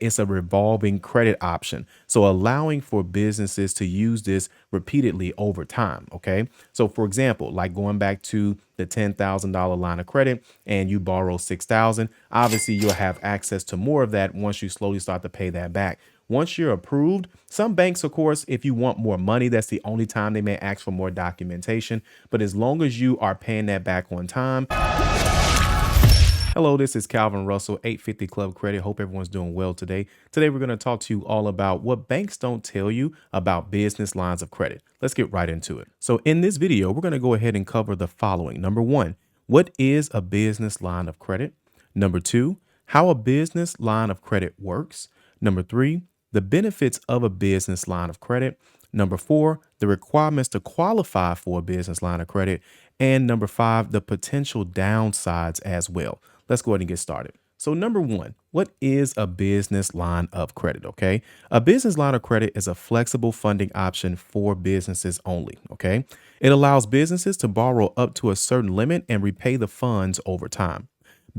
it's a revolving credit option. So allowing for businesses to use this repeatedly over time. Okay. So for example, like going back to the $10,000 line of credit and you borrow 6,000, obviously you'll have access to more of that once you slowly start to pay that back. Once you're approved, some banks, of course, if you want more money, that's the only time they may ask for more documentation. But as long as you are paying that back on time. Hello, this is Calvin Russell, 850 Club Credit. Hope everyone's doing well today. Today, we're going to talk to you all about what banks don't tell you about business lines of credit. Let's get right into it. So in this video, we're going to go ahead and cover the following. Number one, what is a business line of credit? Number two, how a business line of credit works. Number three, the benefits of a business line of credit. Number four, the requirements to qualify for a business line of credit. And number five, the potential downsides as well. Let's go ahead and get started. So number one, what is a business line of credit? Okay. A business line of credit is a flexible funding option for businesses only. Okay. It allows businesses to borrow up to a certain limit and repay the funds over time.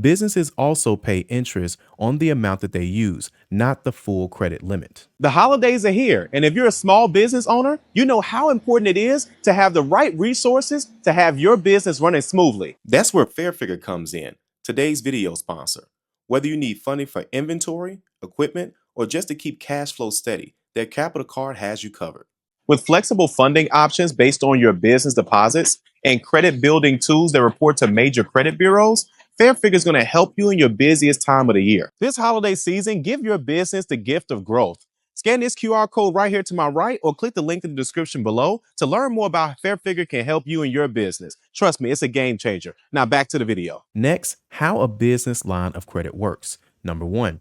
Businesses also pay interest on the amount that they use, not the full credit limit. The holidays are here, and if you're a small business owner, you know how important it is to have the right resources to have your business running smoothly. That's where Fairfigure comes in, today's video sponsor. Whether you need funding for inventory, equipment, or just to keep cash flow steady, their Capital Card has you covered. With flexible funding options based on your business deposits and credit building tools that report to major credit bureaus, Fairfigure is going to help you in your busiest time of the year. This holiday season, give your business the gift of growth. Scan this QR code right here to my right or click the link in the description below to learn more about how Fairfigure can help you in your business. Trust me, it's a game changer. Now back to the video. Next, how a business line of credit works. Number one,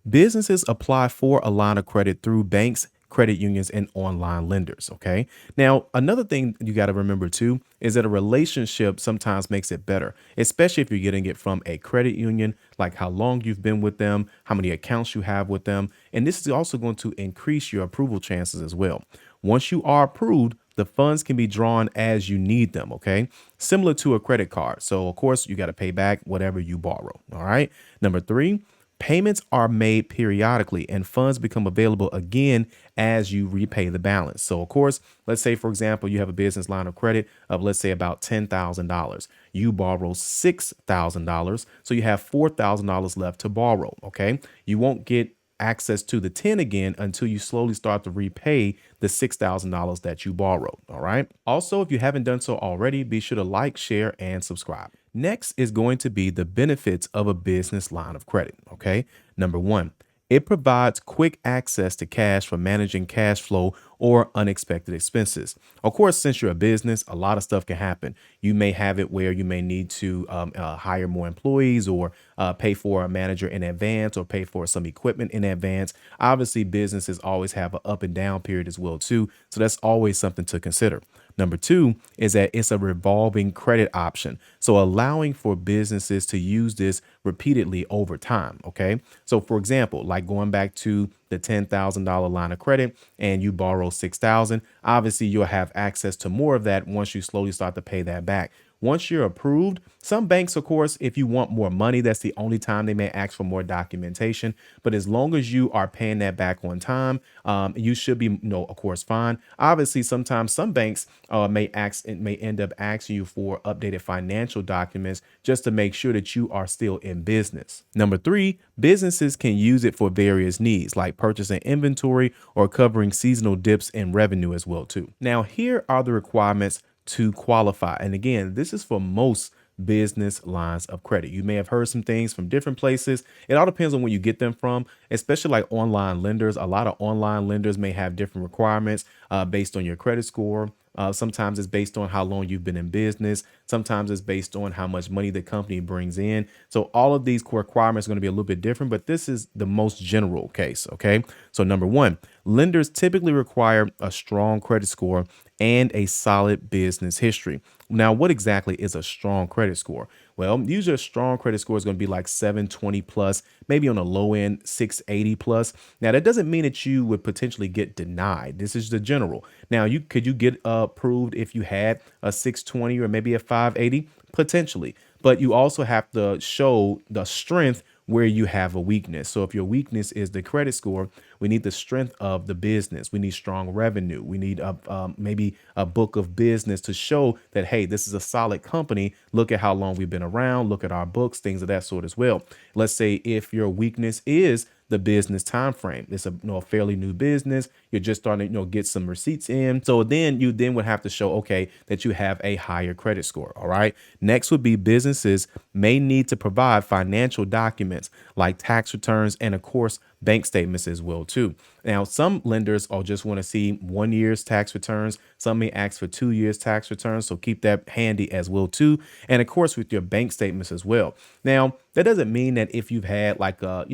businesses apply for a line of credit through banks, credit unions, and online lenders. Okay. Now, another thing you got to remember too is that a relationship sometimes makes it better, especially if you're getting it from a credit union, like how long you've been with them, how many accounts you have with them. And this is also going to increase your approval chances as well. Once you are approved, the funds can be drawn as you need them. Okay. Similar to a credit card. So, of course, you got to pay back whatever you borrow. All right. Number three, payments are made periodically and funds become available again as you repay the balance. So, of course, let's say, for example, you have a business line of credit of, let's say, about $10,000. You borrow $6,000. So you have $4,000 left to borrow. Okay. You won't get access to the 10 again until you slowly start to repay the $6,000 that you borrowed. All right. Also, if you haven't done so already, be sure to like, share, and subscribe. Next is going to be the benefits of a business line of credit. Okay. Number one, it provides quick access to cash for managing cash flow or unexpected expenses. Of course, since you're a business, a lot of stuff can happen. You may have it where you may need to hire more employees or pay for a manager in advance or pay for some equipment in advance. Obviously, businesses always have an up and down period as well, too. So that's always something to consider. Number two is that it's a revolving credit option. So allowing for businesses to use this repeatedly over time. Okay. So for example, like going back to the $10,000 line of credit and you borrow 6,000, obviously you'll have access to more of that once you slowly start to pay that back. Once you're approved, some banks, of course, if you want more money, that's the only time they may ask for more documentation. But as long as you are paying that back on time, you should be, of course, fine. Obviously, sometimes some banks may end up asking you for updated financial documents just to make sure that you are still in business. Number three, businesses can use it for various needs like purchasing inventory or covering seasonal dips in revenue as well, too. Now, here are the requirements to qualify. And again, this is for most business lines of credit. You may have heard some things from different places. It all depends on where you get them from, especially like online lenders. A lot of online lenders may have different requirements based on your credit score. Sometimes it's based on how long you've been in business. Sometimes it's based on how much money the company brings in. So all of these requirements are going to be a little bit different, but this is the most general case. Okay. So number one, lenders typically require a strong credit score and a solid business history. Now, what exactly is a strong credit score? Well, usually a strong credit score is going to be like 720 plus, maybe on the low end, 680 plus. Now, that doesn't mean that you would potentially get denied. This is the general. Now, could you get approved if you had a 620 or maybe a 580? Potentially. But you also have to show the strength where you have a weakness. So if your weakness is the credit score, we need the strength of the business. We need strong revenue. We need maybe a book of business to show that, hey, this is a solid company. Look at how long we've been around. Look at our books, things of that sort as well. Let's say if your weakness is the business time frame. It's a, a fairly new business. You're just starting to get some receipts in. So then you would have to show, okay, that you have a higher credit score. All right. Next would be businesses may need to provide financial documents like tax returns and of course bank statements as well too. Now, some lenders will just want to see 1 year's tax returns. Some may ask for 2 years tax returns. So keep that handy as well too. And of course, with your bank statements as well. Now, that doesn't mean that if you've had like a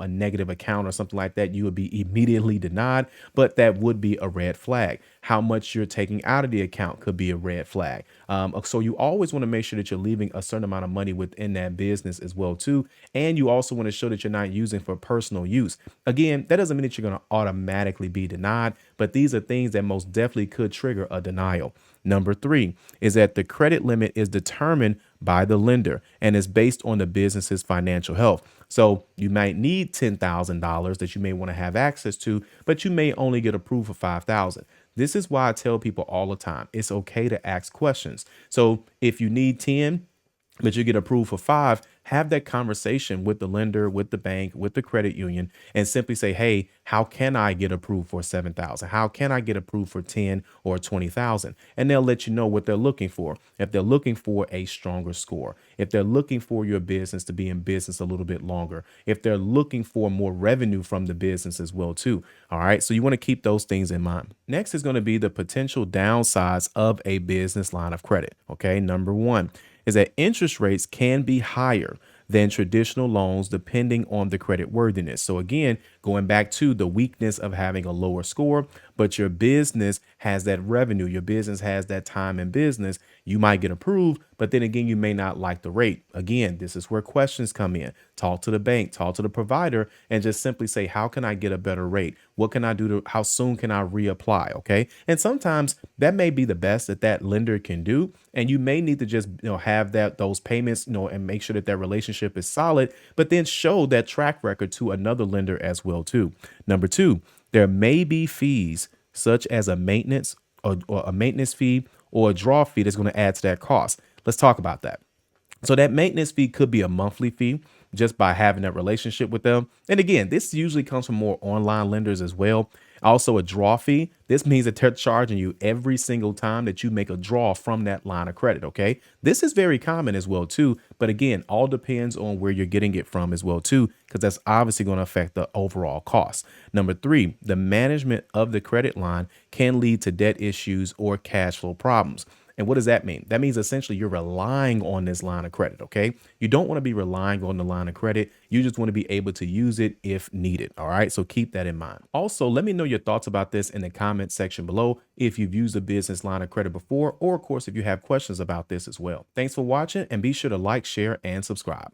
negative account or something like that, you would be immediately denied, but that would be a red flag. How much you're taking out of the account could be a red flag. So you always want to make sure that you're leaving a certain amount of money within that business as well too. And you also want to show that you're not using for personal use. Again, that doesn't mean that you're going to automatically be denied, but these are things that most definitely could trigger a denial. Number 3 is that the credit limit is determined by the lender and is based on the business's financial health. So you might need $10,000 that you may want to have access to, but you may only get approved for 5,000. This is why I tell people all the time, it's okay to ask questions. So if you need 10, but you get approved for 5, have that conversation with the lender, with the bank, with the credit union, and simply say, hey, how can I get approved for 7,000? How can I get approved for 10 or 20,000? And they'll let you know what they're looking for. If they're looking for a stronger score, if they're looking for your business to be in business a little bit longer, if they're looking for more revenue from the business as well too. All right. So you want to keep those things in mind. Next is going to be the potential downsides of a business line of credit. Okay. Number 1 is that interest rates can be higher than traditional loans depending on the credit worthiness. So again, going back to the weakness of having a lower score, but your business has that revenue, your business has that time in business, you might get approved, but then again, you may not like the rate. Again, this is where questions come in. Talk to the bank, talk to the provider, and just simply say, how can I get a better rate? What can I do to, how soon can I reapply? Okay. And sometimes that may be the best that that lender can do. And you may need to just, have those payments, and make sure that that relationship is solid, but then show that track record to another lender as well too. Number 2, there may be fees such as a maintenance or a maintenance fee or a draw fee that's going to add to that cost. Let's talk about that. So that maintenance fee could be a monthly fee just by having that relationship with them. And again, this usually comes from more online lenders as well. Also, a draw fee. This means that they're charging you every single time that you make a draw from that line of credit. Okay. This is very common as well, too. But again, all depends on where you're getting it from as well, too, because that's obviously going to affect the overall cost. Number 3, the management of the credit line can lead to debt issues or cash flow problems. And what does that mean? That means essentially you're relying on this line of credit. Okay. You don't want to be relying on the line of credit. You just want to be able to use it if needed. All right. So keep that in mind. Also, let me know your thoughts about this in the comment section below if you've used a business line of credit before, or of course, if you have questions about this as well. Thanks for watching and be sure to like, share, and subscribe.